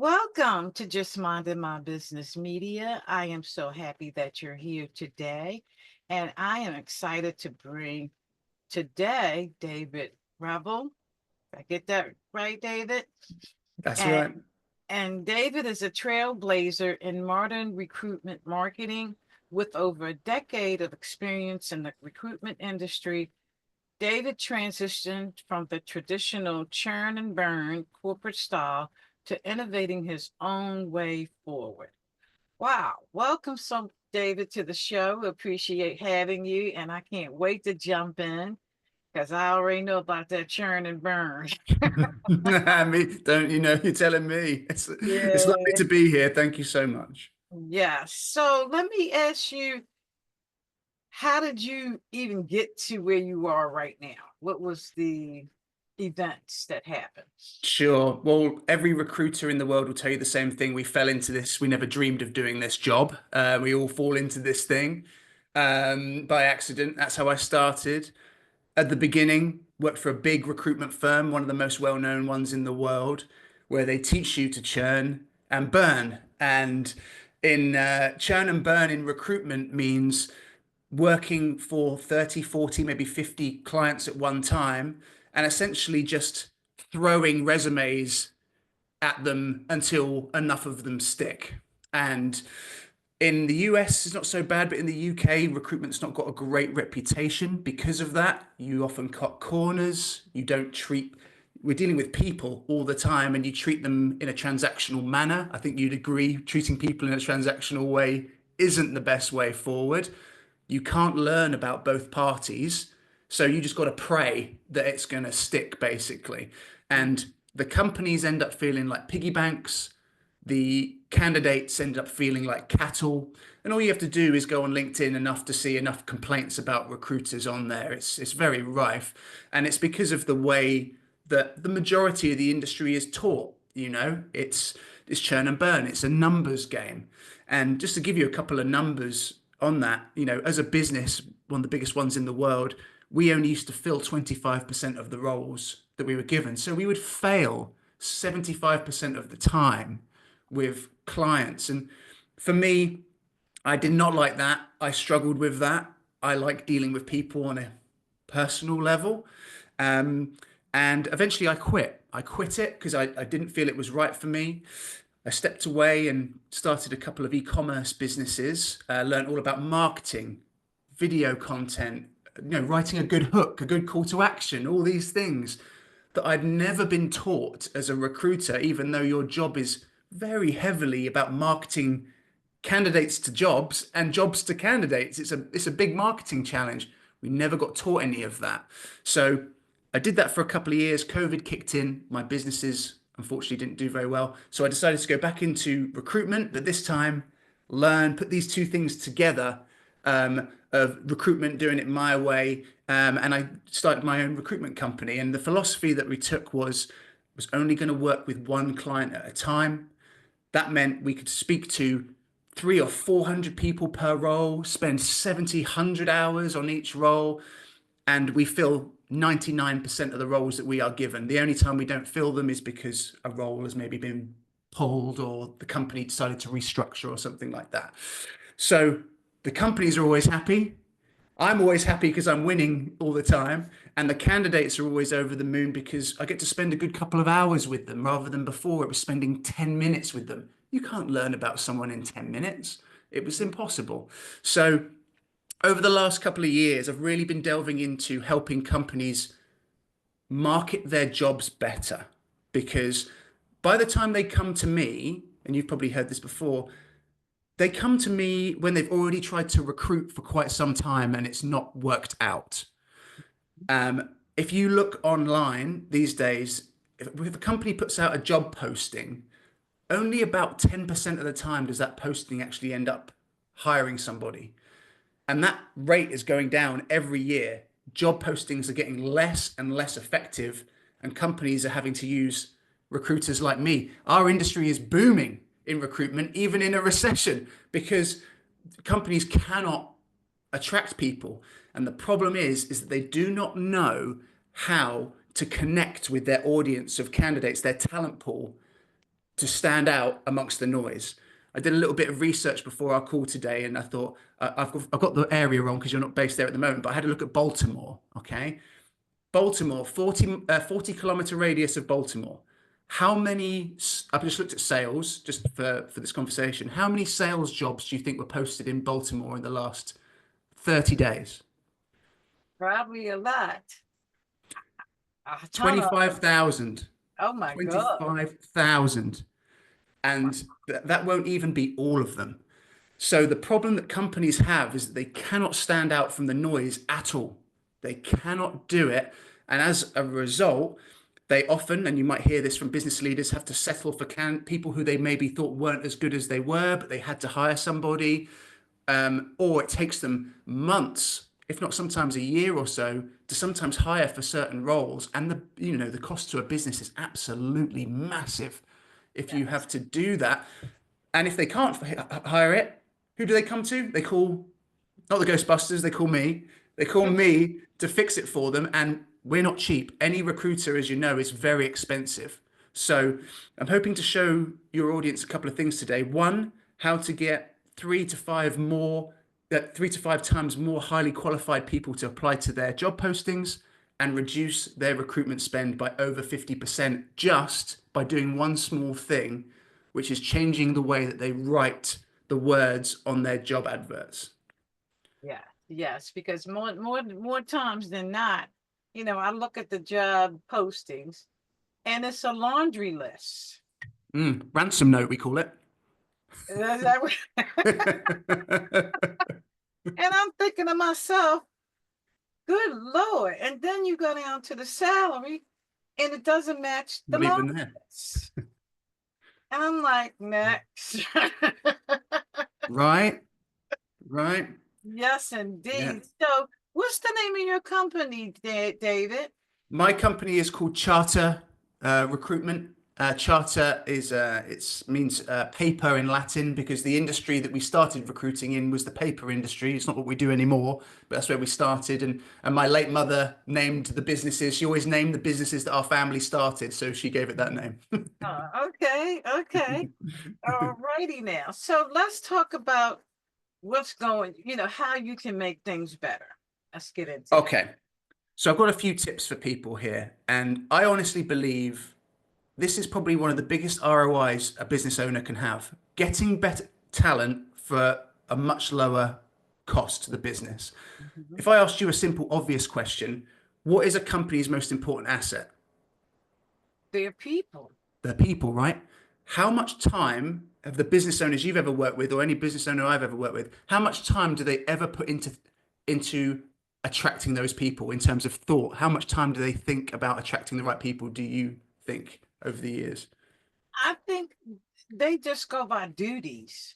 Welcome to Just Minding My Business Media. I am so happy that you're here today. And I am excited to bring today David Revell. Did I get that right, David? That's right. And and David is a trailblazer in modern recruitment marketing with over a decade of experience in the recruitment industry. David transitioned from the traditional churn and burn corporate style to innovating his own way forward. Wow. Welcome, David, to the show. Appreciate having you. And I can't wait to jump in because I already know about that churn and burn. Me, don't you know? You're telling me. It's lovely Yeah. to be here. Thank you so much. Yeah. So let me ask you, how did you even get to where you are right now? What was the events that happened? Sure. Well, every recruiter in the world will tell you the same thing. We fell into this. We never dreamed of doing this job. We all fall into this thing by accident. That's how I started. At the beginning, worked for a big recruitment firm, one of the most well-known ones in the world, where they teach you to churn and burn. And in churn and burn in recruitment means working for 30, 40, maybe 50 clients at one time, and essentially just throwing resumes at them until enough of them stick. And in the US, it's not so bad, but in the UK, recruitment's not got a great reputation because of that. You often cut corners. You don't treat, we're dealing with people all the time, and you treat them in a transactional manner. I think you'd agree, treating people in a transactional way isn't the best way forward. You can't learn about both parties. So you just got to pray that it's going to stick, basically. And the companies end up feeling like piggy banks. The candidates end up feeling like cattle. And all you have to do is go on LinkedIn enough to see enough complaints about recruiters on there. It's very rife. And it's because of the way that the majority of the industry is taught. It's churn and burn. It's a numbers game. And just to give you a couple of numbers on that, as a business, one of the biggest ones in the world, we only used to fill 25% of the roles that we were given. So we would fail 75% of the time with clients. And for me, I did not like that. I struggled with that. I like dealing with people on a personal level. Um, and eventually I quit. I quit it because I didn't feel it was right for me. I stepped away and started a couple of e-commerce businesses, learned all about marketing, video content, writing a good hook, a good call to action, all these things that I'd never been taught as a recruiter, even though your job is very heavily about marketing candidates to jobs and jobs to candidates. It's a big marketing challenge. We never got taught any of that. So I did that for a couple of years. COVID kicked in. My businesses unfortunately didn't do very well. So I decided to go back into recruitment, but this time put these two things together, of recruitment, doing it my way. And I started my own recruitment company. And the philosophy that we took was only going to work with one client at a time. That meant we could speak to three or 400 people per role, spend 70, 100 hours on each role, and we fill 99% of the roles that we are given. The only time we don't fill them is because a role has maybe been pulled or the company decided to restructure or something like that. So the companies are always happy. I'm always happy because I'm winning all the time. And the candidates are always over the moon because I get to spend a good couple of hours with them rather than before it was spending 10 minutes with them. You can't learn about someone in 10 minutes. It was impossible. So over the last couple of years, I've really been delving into helping companies market their jobs better because by the time they come to me, and you've probably heard this before, they come to me when they've already tried to recruit for quite some time and it's not worked out. If you look online these days, if a company puts out a job posting, only about 10% of the time does that posting actually end up hiring somebody. And that rate is going down every year. Job postings are getting less and less effective, and companies are having to use recruiters like me. Our industry is booming in recruitment, even in a recession, because companies cannot attract people. And the problem is that they do not know how to connect with their audience of candidates, their talent pool, to stand out amongst the noise. I did a little bit of research before our call today, and I thought I've got the area wrong because you're not based there at the moment, but I had a look at Baltimore. Okay, Baltimore, 40 kilometer radius of Baltimore. How many? I've just looked at sales just for this conversation. How many sales jobs do you think were posted in Baltimore in the last 30 days? Probably a lot. A ton of them. 25,000. Oh my God. 25,000. And that won't even be all of them. So the problem that companies have is that they cannot stand out from the noise at all. They cannot do it. And as a result, they often, and you might hear this from business leaders, have to settle for people who they maybe thought weren't as good as they were, but they had to hire somebody. Or it takes them months, if not sometimes a year or so, to sometimes hire for certain roles. And the cost to a business is absolutely massive if you Yes. have to do that. And if they can't hire it, who do they come to? They call not the Ghostbusters, they call me. They call me to fix it for them. And we're not cheap. Any recruiter, as you know, is very expensive. So I'm hoping to show your audience a couple of things today. One, how to get 3 to 5 times more highly qualified people to apply to their job postings and reduce their recruitment spend by over 50% just by doing one small thing, which is changing the way that they write the words on their job adverts. Yeah, yes, because more times than not, I look at the job postings and it's a laundry list. Ransom note, we call it. Is that And I'm thinking to myself, good Lord. And then you go down to the salary and it doesn't match the Not even laundry there. list. And I'm like, next. Right, right. Yes, Yeah. indeed. So, what's the name of your company, David? My company is called Charter Recruitment. Charter is it means paper in Latin because the industry that we started recruiting in was the paper industry. It's not what we do anymore, but that's where we started. And my late mother named the businesses. She always named the businesses that our family started, so she gave it that name. Okay, okay. All righty now. So let's talk about how you can make things better. Let's get into that. Okay, so I've got a few tips for people here, and I honestly believe this is probably one of the biggest ROIs a business owner can have. Getting better talent for a much lower cost to the business. Mhm. If I asked you a simple, obvious question, what is a company's most important asset? They're people. The people, right? How much time have the business owners you've ever worked with, or any business owner I've ever worked with, how much time do they ever put into attracting those people in terms of thought? How much time do they think about attracting the right people, do you think, over the years? I think they just go by duties.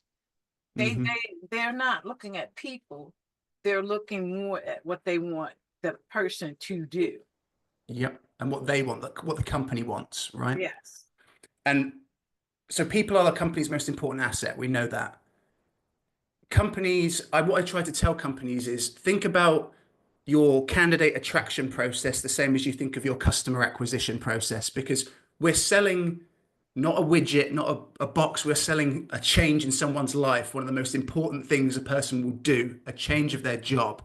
They Hmm. they they're not looking at people. They're looking more at what they want the person to do. Yep. And what they want, what the company wants, right? Yes. And so people are the company's most important asset. We know that. What I try to tell companies is think about your candidate attraction process the same as you think of your customer acquisition process, because we're selling not a widget, not a box. We're selling a change in someone's life. One of the most important things a person will do, a change of their job.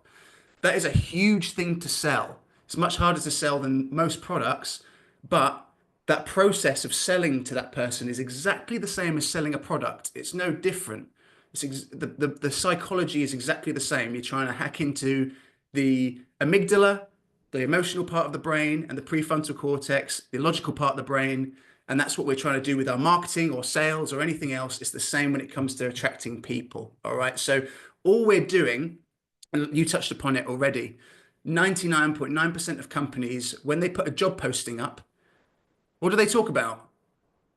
That is a huge thing to sell. It's much harder to sell than most products, but that process of selling to that person is exactly the same as selling a product. It's no different. The psychology is exactly the same. You're trying to hack into the amygdala, the emotional part of the brain, and the prefrontal cortex, the logical part of the brain. And that's what we're trying to do with our marketing or sales or anything else. It's the same when it comes to attracting people. All right. So all we're doing, and you touched upon it already, 99.9% of companies, when they put a job posting up, what do they talk about?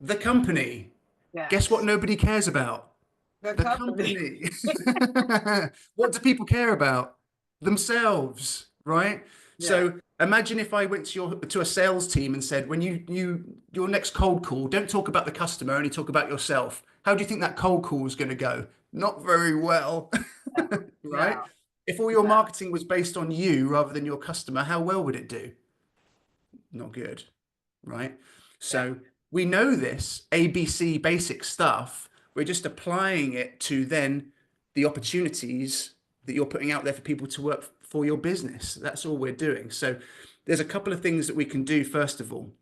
The company. Guess what Yes. nobody cares about? The The company. company. What do people care about? Themselves, right? Yeah. So imagine if I went to a sales team and said, when your next cold call, don't talk about the customer, only talk about yourself. How do you think that cold call is going to go? Not very well, No. right? No. If all your No. marketing was based on you rather than your customer, how well would it do? Not good, right? Yeah. So we know this ABC basic stuff. We're just applying it to then the opportunities that you're putting out there for people to work for your business. That's all we're doing. So there's a couple of things that we can do. First of all,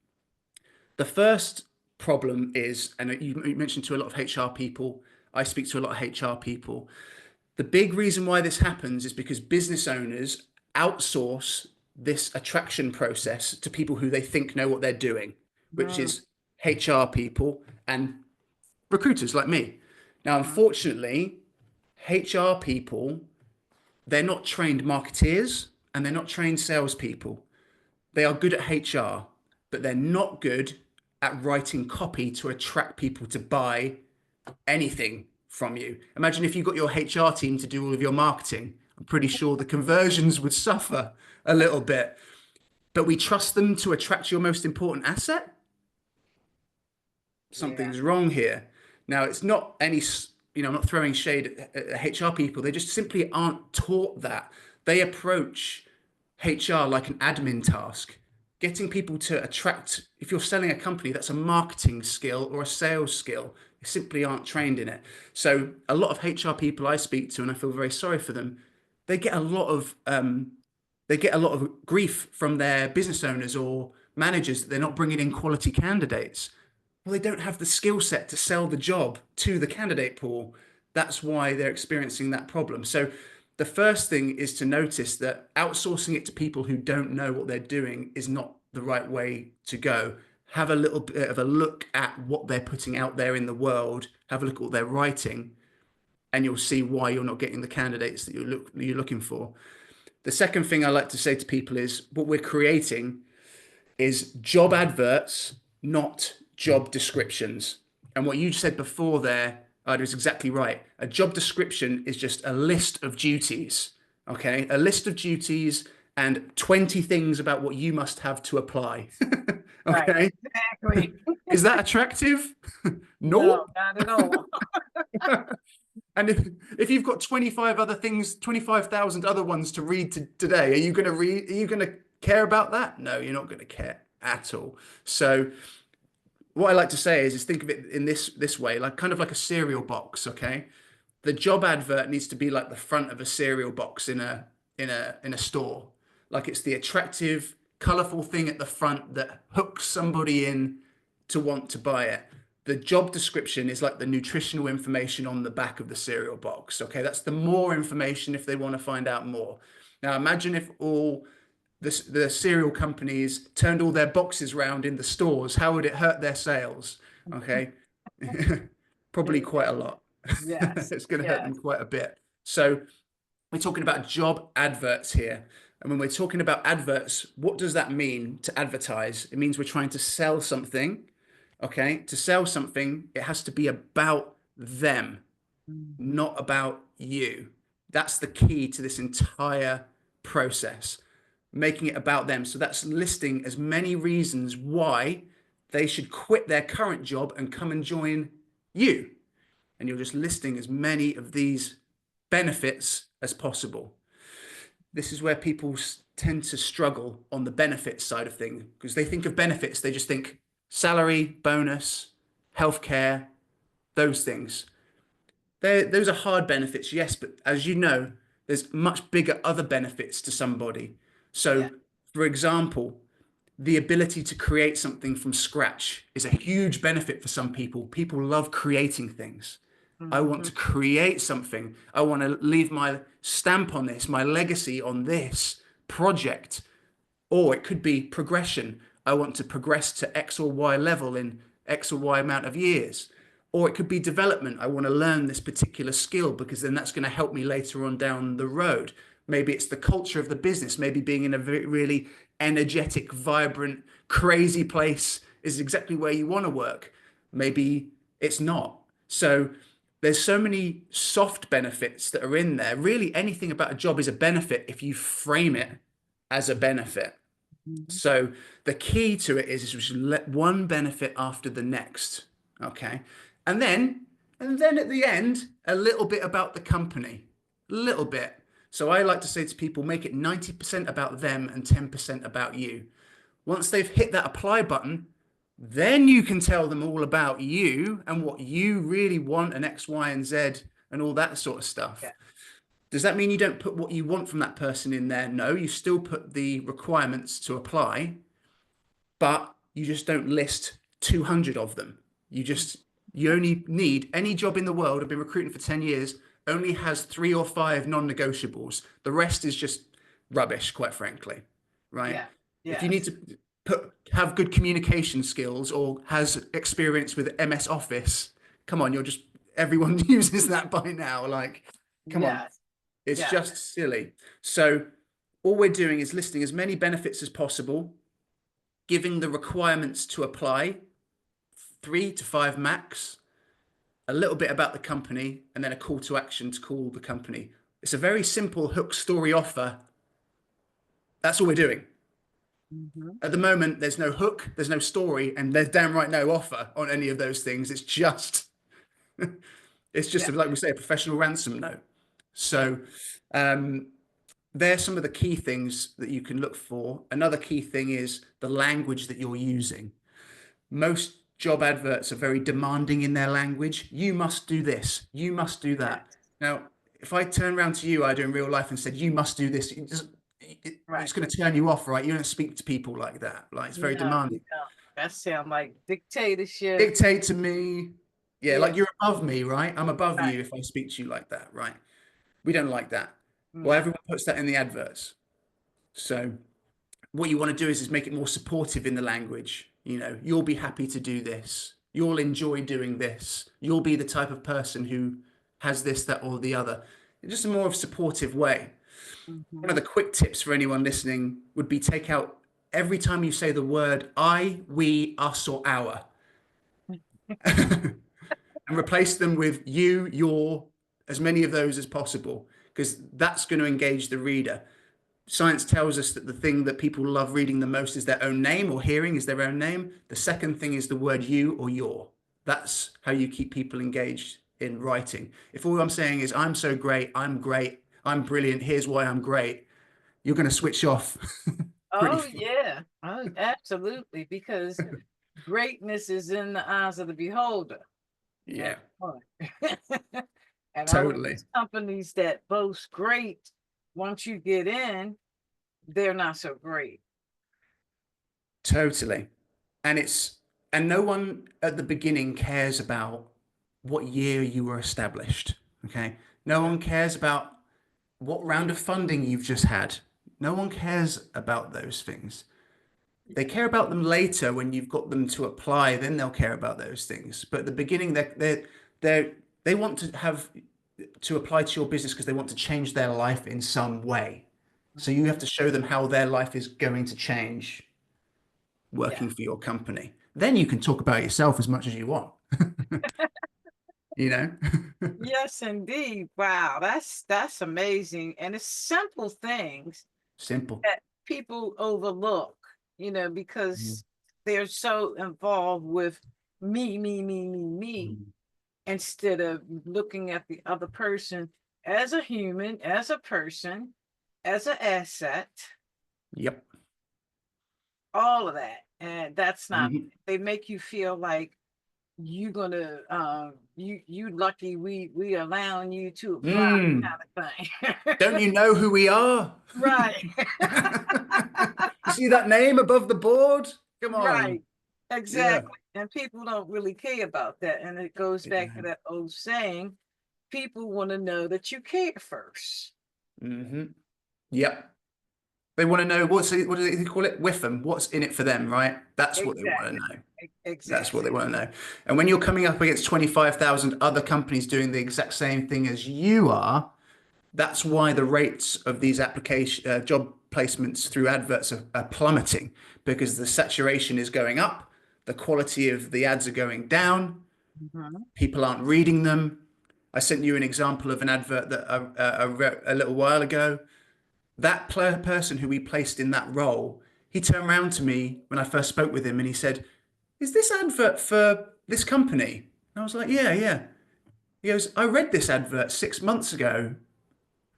the first problem is, and you mentioned to a lot of HR people, I speak to a lot of HR people. The big reason why this happens is because business owners outsource this attraction process to people who they think know what they're doing, which Mm, is HR people and recruiters like me. Now, mm, unfortunately, HR people, they're not trained marketeers and they're not trained salespeople. They are good at HR, but they're not good at writing copy to attract people to buy anything from you. Imagine if you got your HR team to do all of your marketing. I'm pretty sure the conversions would suffer a little bit. But we trust them to attract your most important asset. yeah. Something's wrong here. Now, it's not any, I'm not throwing shade at HR people. They just simply aren't taught that. They approach HR like an admin task. Getting people to attract, if you're selling a company, that's a marketing skill or a sales skill. They simply aren't trained in it. So a lot of HR people I speak to, and I feel very sorry for them, they get a lot of grief from their business owners or managers that they're not bringing in quality candidates. Well, they don't have the skill set to sell the job to the candidate pool. That's why they're experiencing that problem. So the first thing is to notice that outsourcing it to people who don't know what they're doing is not the right way to go. Have a little bit of a look at what they're putting out there in the world. Have a look at what they're writing, and you'll see why you're not getting the candidates that you're looking for. The second thing I like to say to people is what we're creating is job adverts, not job descriptions. And what you said before there, is exactly right. A job description is just a list of duties, okay? A list of duties and 20 things about what you must have to apply. Right, Okay? exactly. Is that attractive? No, No. not at all. And if you've got 25 other things, 25,000 other ones to read today, are you going to read? Are you going to care about that? No, you're not going to care at all. So what I like to say is think of it in this way, like kind of like a cereal box, okay? The job advert needs to be like the front of a cereal box in a store. Like it's the attractive, colorful thing at the front that hooks somebody in to want to buy it. The job description is like the nutritional information on the back of the cereal box. Okay, that's the more information if they want to find out more. Now imagine if all the cereal companies turned all their boxes round in the stores. How would it hurt their sales? Okay, probably quite a lot. Yes, It's going to hurt them yes. quite a bit. So we're talking about job adverts here. And when we're talking about adverts, what does that mean to advertise? It means we're trying to sell something. Okay. To sell something, it has to be about them, Mhm. not about you. That's the key to this entire process, making it about them. So that's listing as many reasons why they should quit their current job and come and join you. And you're just listing as many of these benefits as possible. This is where people tend to struggle on the benefits side of things because they think of benefits, they just think salary, bonus, healthcare, those things. Those are hard benefits, yes, but as you know, there's much bigger other benefits to somebody. Yeah. So, for example, the ability to create something from scratch is a huge benefit for some people. People love creating things. I want Mhm. to create something. I want to leave my stamp on this, my legacy on this project. Or it could be progression. I want to progress to X or Y level in X or Y amount of years. Or it could be development. I want to learn this particular skill because then that's going to help me later on down the road. Maybe it's the culture of the business. Maybe being in a really energetic, vibrant, crazy place is exactly where you want to work. Maybe it's not. So there's so many soft benefits that are in there. Really, anything about a job is a benefit if you frame it as a benefit. Mhm. So the key to it is just let one benefit after the next. Okay. And then, and then at the end, a little bit about the company, a little bit. So I like to say to people, make it 90% about them and 10% about you. Once they've hit that apply button, Then you can tell them all about you and what you really want and X, Y, and Z and all that sort of Yeah. stuff. Does that mean you don't put what you want from that person in there? No, you still put the requirements to apply, but you just don't list 200 of them. You just, you only need any job in the world. I've been recruiting for 10 years, only has 3 or 5 non-negotiables. The rest is just rubbish, quite frankly, right? Yeah. If you need Yes. to have good communication skills or has experience with MS Office, come on, everyone uses that by now. Like, come on, Yes. it's Yes. just silly. So all we're doing is listing as many benefits as possible, giving the requirements to apply, 3 to 5 max, a little bit about the company, and then a call to action to call the company. It's a very simple hook story offer. That's all we're doing. Hmm. At the moment, there's no hook, there's no story, and there's damn right no offer on any of those things. It's just Yeah. like we say, a professional ransom note. Yeah. So they're some of the key things that you can look for. Another key thing is the language that you're using. Most job adverts are very demanding in their language. You must do this. You must do that. Yes. Now, if I turn around to you, I do in real life and said, you must do this, Right. it's going to turn you off, right? You don't speak to people like that. Like it's very No, demanding. no. That sound like dictatorship. Dictate to me. Yeah, Yeah. like you're above me, right? I'm above Right. you if I speak to you like that, right? We don't like that. Well, No. everyone puts that in the adverts. So what you want to do is make it more supportive in the language. You'll be happy to do this. You'll enjoy doing this. You'll be the type of person who has this, that, or the other. Just a more of supportive way. One of Hmm. the quick tips for anyone listening would be take out every time you say the word I, we, us, or our, and replace them with you, your, as many of those as possible, because that's going to engage the reader. Science tells us that the thing that people love reading the most is their own name, or hearing is their own name. The second thing is the word you or your. That's how you keep people engaged in writing. If all I'm saying is, I'm so great, I'm brilliant, here's why I'm great, you're going to switch off pretty Oh fast. yeah. Oh, absolutely. Because greatness is in the eyes of the beholder. Yeah, That's fun. And all of totally. these companies that boast great, once you get in, they're not so great. Totally. And no one at the beginning cares about what year you were established. Okay. No Right. one cares about what round of funding you've just had. No one cares about those things. They care about them later when you've got them to apply, then they'll care about those things. But at the beginning, they're they want to have to apply to your business because they want to change their life in some way. So you have Mhm. to show them how their life is going to change Yeah. working for your company. Then you can talk about yourself as much as you want. you know? Yes, indeed. Wow, that's amazing. And it's simple things Simple. that people overlook, Mm. because they're so involved with me, Mm. instead of looking at the other person as a human, as a person, as an asset, Yep. all of that. And that's not, Mhm. they make you feel like you gonna you lucky we allowing you to apply Mm. kind of Don't thing. you know who we are? Right. You see that name above the board? Come on. Right. Yeah. Exactly. And people don't really care about that. And it goes back to Yeah. that old saying, people want to know that you care first. Hmm. Yep. They want to know what do they call it? With them. What's in it for them, right? That's what they want to Exactly. know. That's what Exactly. they want to know. And when you're coming up against 25,000 other companies doing the exact same thing as you are, that's why the rates of these job placements through adverts are plummeting because the saturation is going up, the quality of the ads are going down, Mhm. people aren't reading them. I sent you an example of an advert that I read a little while ago. That person who we placed in that role, he turned around to me when I first spoke with him and he said, "Is this advert for this company?" And I was like, "Yeah, yeah." He goes, "I read this advert 6 months ago."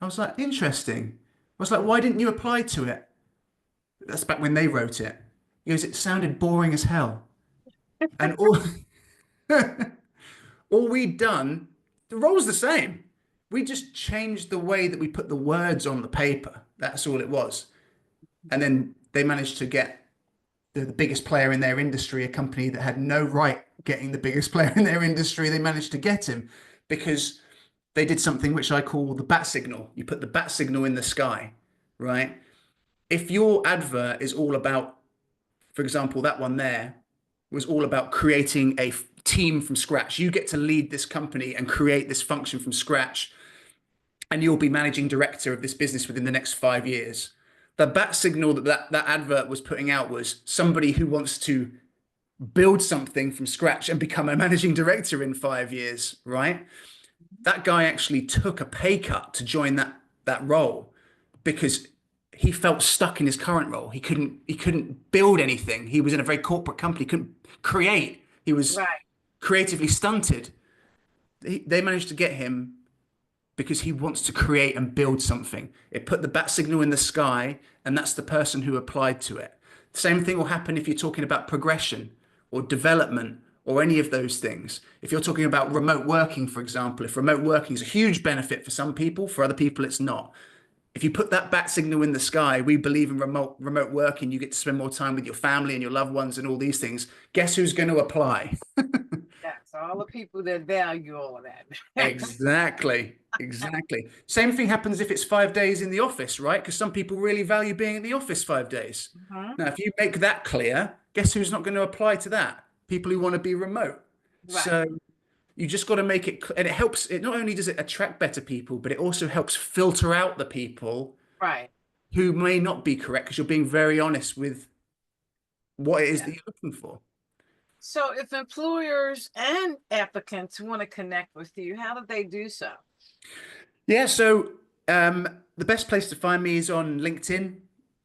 I was like, "Interesting." I was like, "Why didn't you apply to it?" That's back when they wrote it. He goes, "It sounded boring as hell." And all we'd done, the role's the same. We just changed the way that we put the words on the paper. That's all it was. And then they managed to get the biggest player in their industry, a company that had no right getting the biggest player in their industry. They managed to get him because they did something which I call the bat signal. You put the bat signal in the sky, right? If your advert is all about, for example, that one there was all about creating a team from scratch. You get to lead this company and create this function from scratch, and you'll be managing director of this business within the next 5 years. The bat signal that advert was putting out was somebody who wants to build something from scratch and become a managing director in 5 years, right? That guy actually took a pay cut to join that role because he felt stuck in his current role. He couldn't build anything. He was in a very corporate company, couldn't create. He was Right. creatively stunted. They managed to get him because he wants to create and build something. It put the bat signal in the sky, and that's the person who applied to it. The same thing will happen if you're talking about progression or development or any of those things. If you're talking about remote working, for example, if remote working is a huge benefit for some people, for other people, it's not. If you put that bat signal in the sky, we believe in remote working, you get to spend more time with your family and your loved ones and all these things. Guess who's going to apply? Yes, all the people that value all of that. Exactly. Exactly. Same thing happens if it's 5 days in the office, right? Because some people really value being in the office 5 days. Mhm. Now, if you make that clear, guess who's not going to apply to that? People who want to be remote. Right, So you just got to make it, and it helps. It not only does it attract better people, but it also helps filter out the people right. who may not be correct because you're being very honest with what it is Yeah. that you're looking for. So if employers and applicants want to connect with you, how do they do so? Yeah, so the best place to find me is on LinkedIn.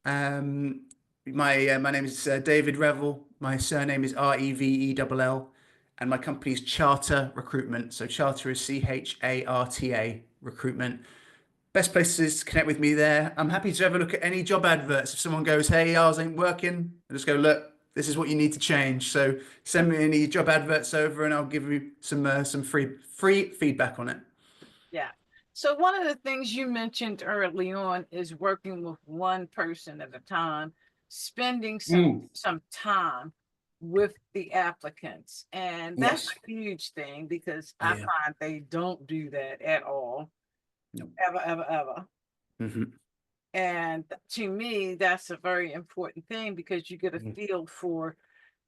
My name is David Revell. My surname is Revell, and my company is Charter Recruitment. So Charter is Charta Recruitment. Best places to connect with me there. I'm happy to have a look at any job adverts. If someone goes, "Hey, ours ain't working," I just go, "Look, this is what you need to change." So send me any job adverts over, and I'll give you some free feedback on it. Yeah. So one of the things you mentioned early on is working with one person at a time, spending Mm. some time with the applicants. And that's Yes. a huge thing because I Yeah. find they don't do that at all, No. ever, ever, ever. Hmm. And to me, that's a very important thing because you get a feel for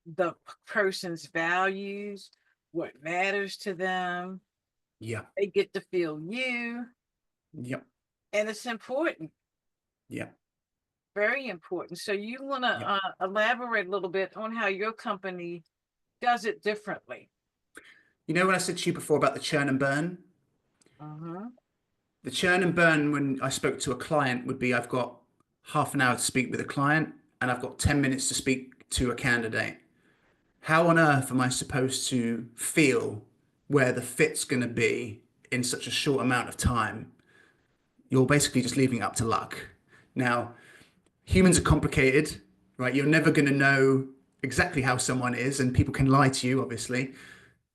the person's values, what matters to them. Yeah. They get to feel you, Yep. and it's important, Yeah. very important. So you want to Yep. elaborate a little bit on how your company does it differently. You know when I said to you before about the churn and burn? Uh-huh. The churn and burn when I spoke to a client would be I've got half an hour to speak with a client and I've got 10 minutes to speak to a candidate. How on earth am I supposed to feel where the fit's going to be in such a short amount of time? You're basically just leaving it up to luck. Now, humans are complicated, right? You're never going to know exactly how someone is, and people can lie to you, obviously.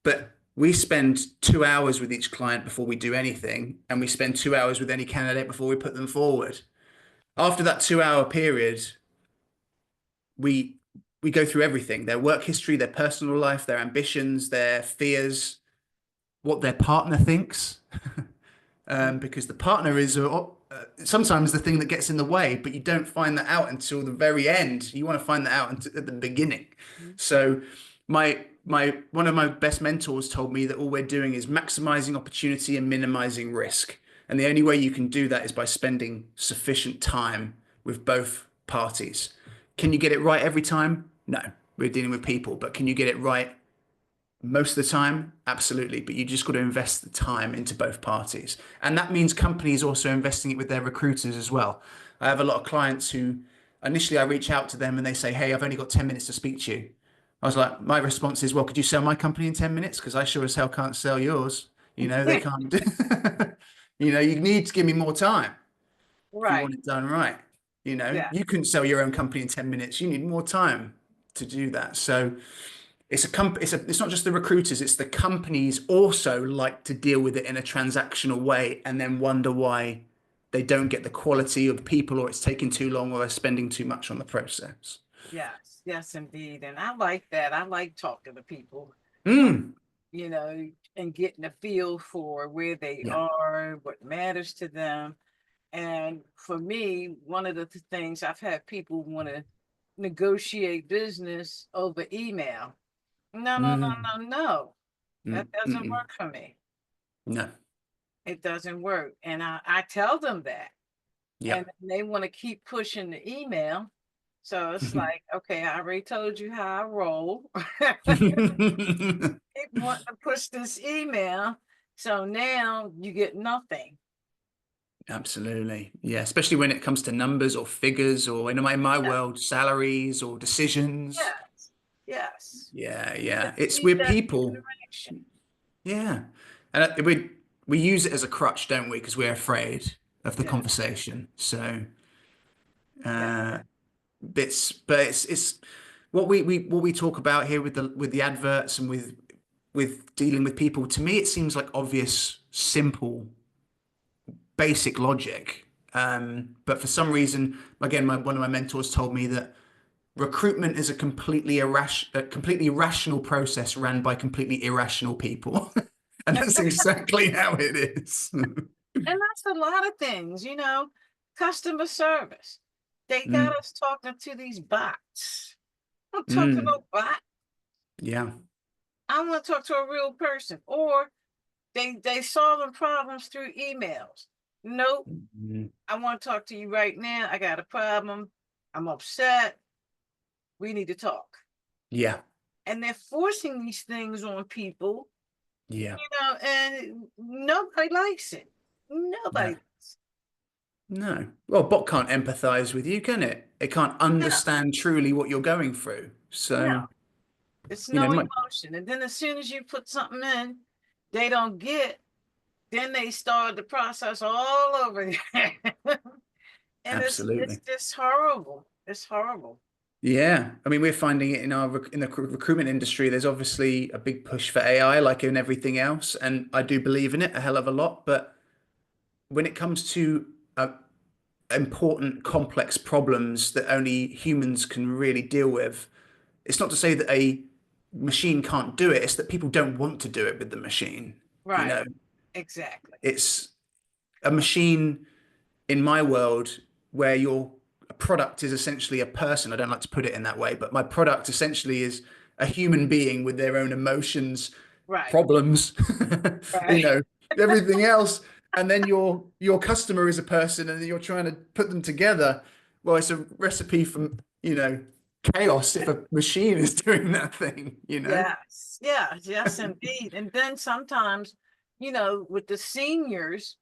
But we spend 2 hours with each client before we do anything, and we spend 2 hours with any candidate before we put them forward. After that 2 hour period, we we go through everything, their work history, their personal life, their ambitions, their fears, what their partner thinks, because the partner is sometimes the thing that gets in the way, but you don't find that out until the very end. You want to find that out at the beginning. So my one of my best mentors told me that all we're doing is maximizing opportunity and minimizing risk. And the only way you can do that is by spending sufficient time with both parties. Can you get it right every time? No, we're dealing with people, but can you get it right most of the time? Absolutely. But you just got to invest the time into both parties. And that means companies also investing it with their recruiters as well. I have a lot of clients who initially I reach out to them and they say, "Hey, I've only got 10 minutes to speak to you." I was like, my response is, "Well, could you sell my company in 10 minutes? Because I sure as hell can't sell yours." They can't do, you need to give me more time if you Right. want it done right. Yeah. You couldn't sell your own company in 10 minutes. You need more time to do that. So it's not just the recruiters, it's the companies also like to deal with it in a transactional way and then wonder why they don't get the quality of people, or it's taking too long, or they're spending too much on the process. Yes, yes, indeed. And I like that. I like talking to people, uh, Mm. you know, and getting a feel for where they Yeah. are, what matters to them. And for me, one of the things I've had people want to negotiate business over email. No, no, Mm. no, no, no. That Mm. doesn't Mm-mm. work for me. No. It doesn't work. And I tell them that. Yeah. And they want to keep pushing the email. So it's like, okay, I already told you how I roll. Keep wanting to push this email. So now you get nothing. Absolutely. Yeah. Especially when it comes to numbers or figures, or in my Yeah, world, salaries or decisions. yes, yes. Yeah. You Yeah. just It's need we're that people. interaction. Yeah. And we use it as a crutch, don't we? Because we're afraid of the Yeah, conversation. So yeah, uh but it's what we talk about here with the adverts and with dealing with people. To me, it seems like obvious, simple, basic logic. But for some reason, again, one of my mentors told me that recruitment is a completely rational process ran by completely irrational people. And that's exactly how it is. and that's a lot of things, customer service. They got Mm, us talking to these bots. I'm talking to mm, no bot. yeah. I want to talk to a real person. Or they solving problems through emails. Nope. Mm, I want to talk to you right now. I got a problem. I'm upset. We need to talk. yeah. And they're forcing these things on people, Yeah. and nobody likes it. Nobody No. likes No. Well, bot can't empathize with you, can it? It can't it. No, understand truly what you're going through. no. So, It's you know, no my, emotion. And then as soon as you put something in, they don't get, then they start the process all over again. And it's absolutely. just horrible. It's horrible. Yeah. I mean, we're finding it in in the recruitment industry. There's obviously a big push for AI, like in everything else, and I do believe in it a hell of a lot. But when it comes to important, complex problems that only humans can really deal with, it's not to say that a machine can't do it. It's that people don't want to do it with the machine. You Right. know, Exactly. it's a machine in my world where your product is essentially a person. I don't like to put it in that way, but my product essentially is a human being with their own emotions, Right. problems, you Right. know, everything else. And then your customer is a person, and you're trying to put them together. Well, it's a recipe from, chaos if a machine is doing that thing, you know? Yes. Yes. Yes, indeed. And then sometimes, with the seniors,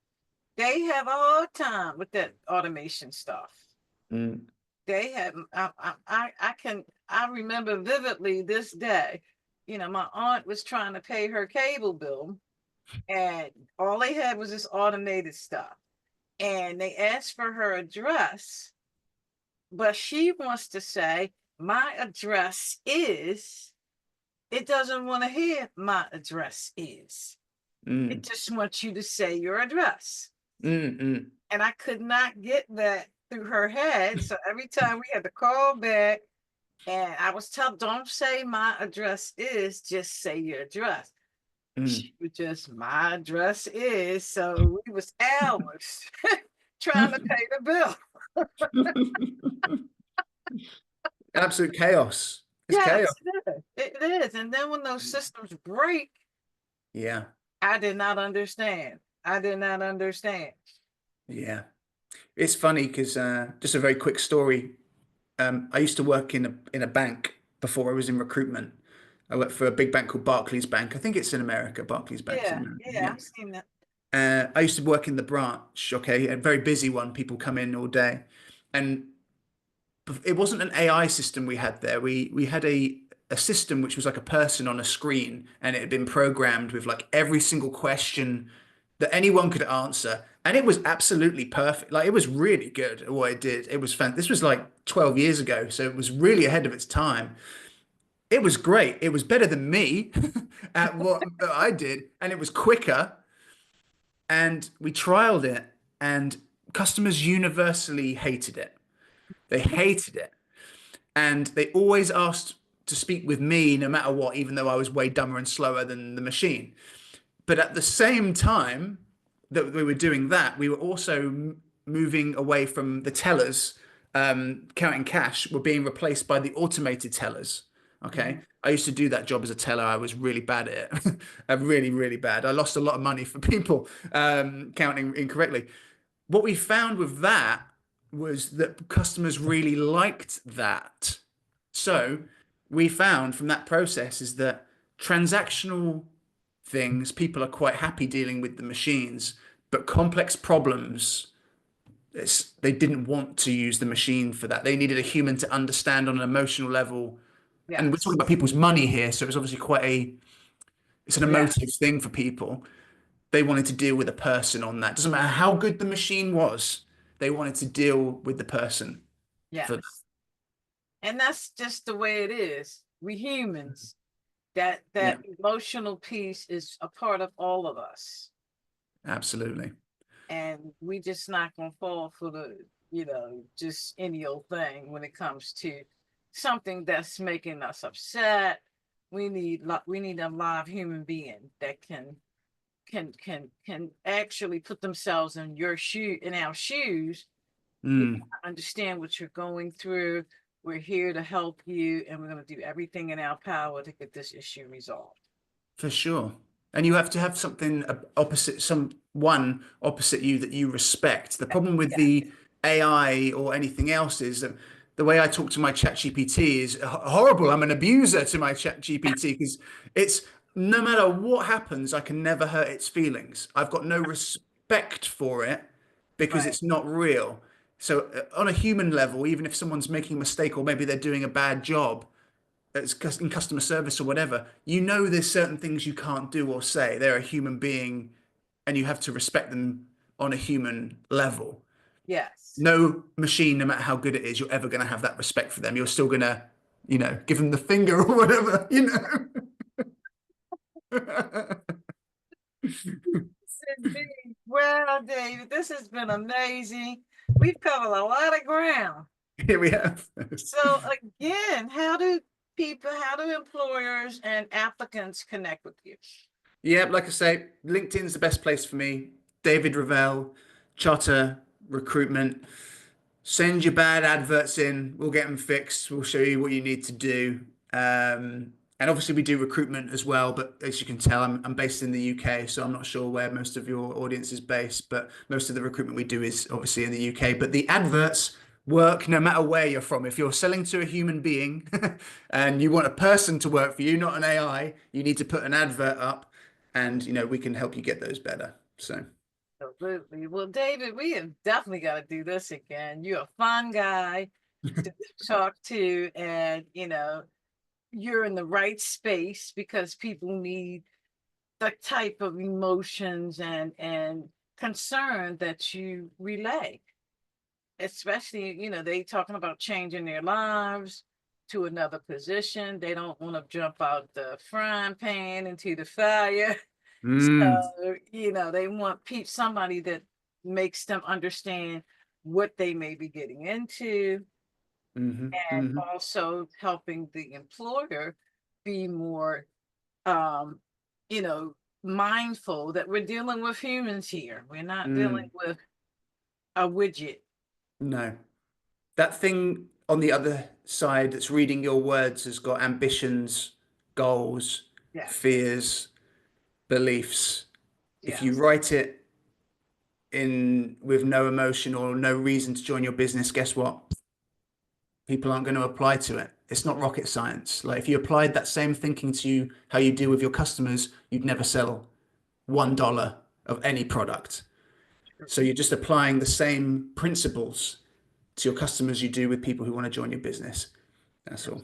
they have a hard time with that automation stuff. Mm, They have, I remember vividly this day, my aunt was trying to pay her cable bill, and all they had was this automated stuff. And they asked for her address, but she wants to say, my address is, it doesn't want to hear my address is. It mm, just wants you to say your address. mm, mm. And I could not get that through her head. So every time we had to call back, and I was told, don't say my address is, just say your address. Mm. She would just, my address is. So we was hours trying to pay the bill. Absolute chaos. It's chaos. Yes, it is. It is. And then when those systems break, Yeah. I did not understand. I did not understand. Yeah. It's funny because just a very quick story. I used to work in a bank before I was in recruitment. I worked for a big bank called Barclays Bank. I think it's in America. Barclays Bank's in Yeah, America. yeah, Yeah. I've seen that. I used to work in the branch. Okay, a very busy one. People come in all day, and it wasn't an AI system we had there. We had a system which was like a person on a screen, and it had been programmed with like every single question that anyone could answer, and it was absolutely perfect. Like it was really good at what it did. It was fan. This was like 12 years ago, so it was really ahead of its time. it was great. It was better than me at what I did, and it was quicker. And we trialed it, and customers universally hated it. They hated it. And they always asked to speak with me no matter what, even though I was way dumber and slower than the machine. But at the same time that we were doing that, we were also moving away from the tellers, counting cash, were being replaced by the automated tellers. Okay. Mhm. I used to do that job as a teller. I was really bad at it. Really, really bad. I lost a lot of money for people counting incorrectly. What we found with that was that customers really liked that. So we found from that process is that transactional things, people are quite happy dealing with the machines, but complex problems, they didn't want to use the machine for that. They needed a human to understand on an emotional level. And we're talking Yes. about people's money here, so it's obviously it's an Yeah. emotive thing for people. They wanted to deal with a person on that. Doesn't matter how good the machine was, they wanted to deal with the person for that. Yes. And that's just the way it is. We humans, Yeah, that emotional piece is a part of all of us. absolutely. And we just not gonna fall for the, just any old thing when it comes to something that's making us upset. We need a live human being that can actually put themselves in our shoes. Mm. Understand what you're going through. We're here to help you, and we're going to do everything in our power to get this issue resolved. For sure. And you have to have something opposite, someone opposite you that you respect. The problem with Yeah, the AI or anything else is that the way I talk to my chat GPT is horrible. I'm an abuser to my chat GPT because it's no matter what happens, I can never hurt its feelings. I've got no respect for it because right. it's not real. So on a human level, even if someone's making a mistake or maybe they're doing a bad job, it's in customer service or whatever, you know there's certain things you can't do or say. They're a human being and you have to respect them on a human level. Yes. No machine, no matter how good it is, you're ever going to have that respect for them. You're still going to, give them the finger or whatever. Indeed. Well, David, this has been amazing. We've covered a lot of ground. Here we have. So again, how do employers and applicants connect with you? Yeah, like I say, LinkedIn's the best place for me. David Revell, Charter Recruitment. Send your bad adverts in. We'll get them fixed. We'll show you what you need to do. And obviously, we do recruitment as well. But as you can tell, I'm based in the UK, so I'm not sure where most of your audience is based. But most of the recruitment we do is obviously in the UK. But the adverts work no matter where you're from. If you're selling to a human being and you want a person to work for you, not an AI, you need to put an advert up, and we can help you get those better. So. Absolutely. Well, David, we have definitely got to do this again. You're a fun guy to talk to, and you're in the right space because people need the type of emotions and concern that you relay. Especially, they talking about changing their lives to another position. They don't want to jump out the frying pan into the fire. Mm, So, they want somebody that makes them understand what they may be getting into, and hmm. also helping the employer be more, um, you know, mindful that we're dealing with humans here. We're not dealing Mm, with a widget. no. That thing on the other side that's reading your words has got ambitions, goals, Yes, fears, beliefs. If you yes. write it in with no emotion or no reason to join your business, guess what? People aren't going to apply to it. It's not rocket science. Like if you applied that same thinking to how you deal with your customers, you'd never sell $1 of any product. So you're just applying the same principles to your customers you do with people who want to join your business. That's all.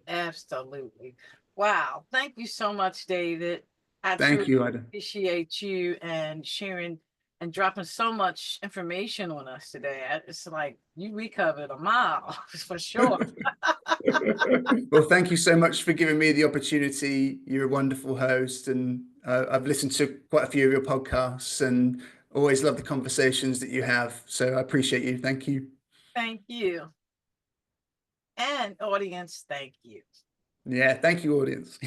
Absolutely. Wow. Thank you so much, David. I Thank truly you, Ida. appreciate you and sharing and dropping so much information on us today. It's like we covered a mile for sure. Well, thank you so much for giving me the opportunity. You're a wonderful host, and I've listened to quite a few of your podcasts and always love the conversations that you have. So I appreciate you. Thank you. Thank you. And audience, thank you. Yeah, thank you, audience.